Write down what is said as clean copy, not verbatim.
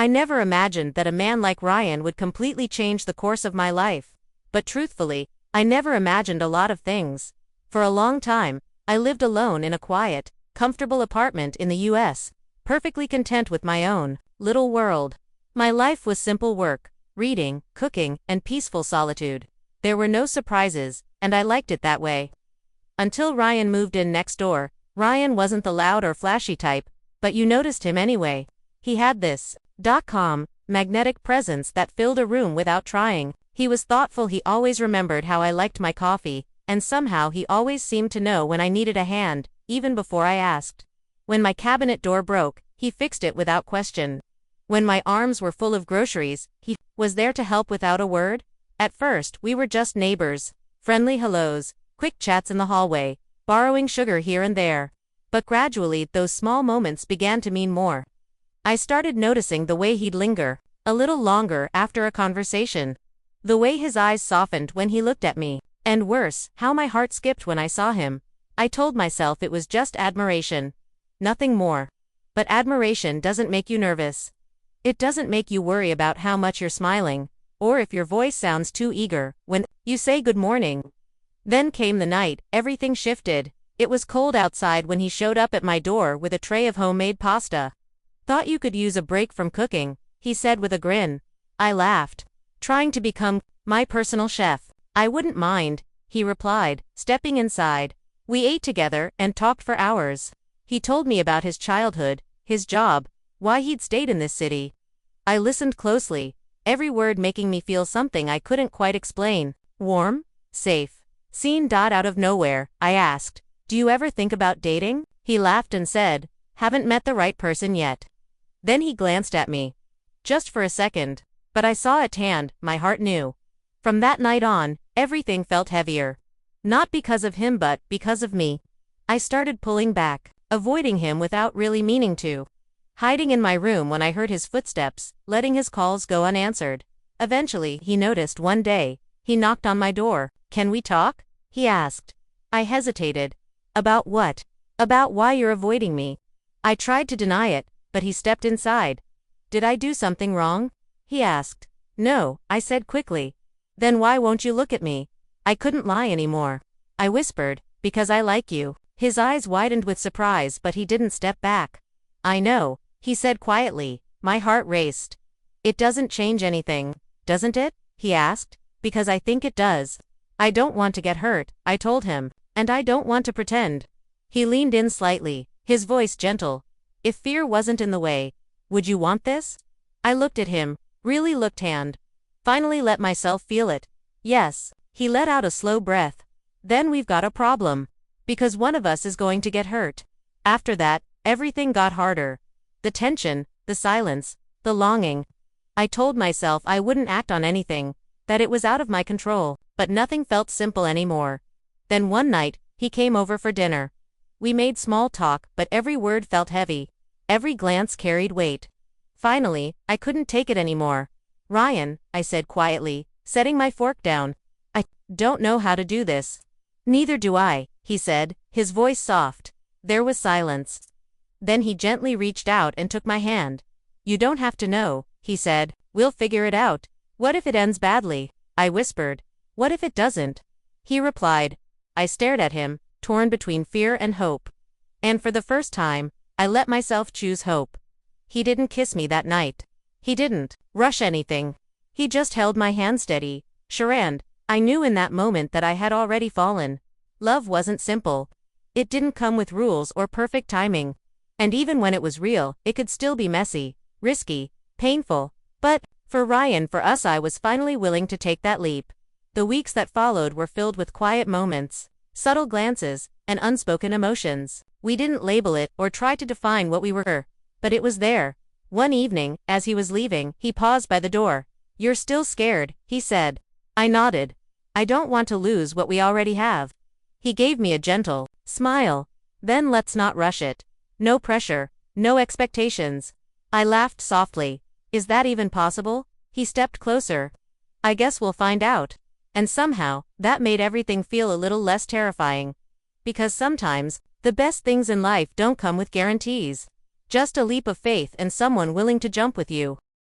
I never imagined that a man like Ryan would completely change the course of my life. But truthfully, I never imagined a lot of things. For a long time, I lived alone in a quiet, comfortable apartment in the US, perfectly content with my own little world. My life was simple work, reading, cooking, and peaceful solitude. There were no surprises, and I liked it that way. Until Ryan moved in next door. Ryan wasn't the loud or flashy type, but you noticed him anyway. He had this calm, magnetic presence that filled a room without trying. He was thoughtful, he always remembered how I liked my coffee, and somehow he always seemed to know when I needed a hand, even before I asked. When my cabinet door broke, he fixed it without question. When my arms were full of groceries, he was there to help without a word. At first, we were just neighbors, friendly hellos, quick chats in the hallway, borrowing sugar here and there. But gradually, those small moments began to mean more. I started noticing the way he'd linger a little longer after a conversation. The way his eyes softened when he looked at me. And worse, how my heart skipped when I saw him. I told myself it was just admiration. Nothing more. But admiration doesn't make you nervous. It doesn't make you worry about how much you're smiling, or if your voice sounds too eager when you say good morning. Then came the night, everything shifted. It was cold outside when he showed up at my door with a tray of homemade pasta. "Thought you could use a break from cooking," he said with a grin. I laughed. "Trying to become my personal chef. I wouldn't mind," he replied, stepping inside. We ate together and talked for hours. He told me about his childhood, his job, why he'd stayed in this city. I listened closely, every word making me feel something I couldn't quite explain. Warm? Safe? Seen. Out of nowhere, I asked, "Do you ever think about dating?" He laughed and said, "Haven't met the right person yet." Then he glanced at me. Just for a second. But I saw it tanned, my heart knew. From that night on, everything felt heavier. Not because of him but because of me. I started pulling back, avoiding him without really meaning to. Hiding in my room when I heard his footsteps, letting his calls go unanswered. Eventually, he noticed one day. He knocked on my door. "Can we talk?" he asked. I hesitated. "About what?" "About why you're avoiding me." I tried to deny it, but he stepped inside. "Did I do something wrong?" he asked. "No," I said quickly. "Then why won't you look at me?" I couldn't lie anymore. I whispered, "Because I like you." His eyes widened with surprise, but he didn't step back. "I know," he said quietly. My heart raced. "It doesn't change anything, doesn't it?" he asked. "Because I think it does. I don't want to get hurt," I told him. "And I don't want to pretend." He leaned in slightly, his voice gentle. "If fear wasn't in the way, would you want this?" I looked at him, really looked and finally let myself feel it. "Yes." He let out a slow breath. "Then we've got a problem. Because one of us is going to get hurt." After that, everything got harder. The tension, the silence, the longing. I told myself I wouldn't act on anything, that it was out of my control, but nothing felt simple anymore. Then one night, he came over for dinner. We made small talk, but every word felt heavy. Every glance carried weight. Finally, I couldn't take it anymore. "Ryan," I said quietly, setting my fork down. "I don't know how to do this." "Neither do I," he said, his voice soft. There was silence. Then he gently reached out and took my hand. "You don't have to know," he said. "We'll figure it out." "What if it ends badly?" I whispered. "What if it doesn't?" He replied. I stared at him, torn between fear and hope. And for the first time, I let myself choose hope. He didn't kiss me that night. He didn't rush anything. He just held my hand steady. Sure, and I knew in that moment that I had already fallen. Love wasn't simple. It didn't come with rules or perfect timing. And even when it was real, it could still be messy, risky, painful. But for Ryan, for us, I was finally willing to take that leap. The weeks that followed were filled with quiet moments, subtle glances, and unspoken emotions. We didn't label it or try to define what we were, but it was there. One evening, as he was leaving, he paused by the door. "You're still scared," he said. I nodded. "I don't want to lose what we already have." He gave me a gentle smile. "Then let's not rush it. No pressure, no expectations." I laughed softly. "Is that even possible?" He stepped closer. "I guess we'll find out." And somehow, that made everything feel a little less terrifying. Because sometimes, the best things in life don't come with guarantees. Just a leap of faith and someone willing to jump with you.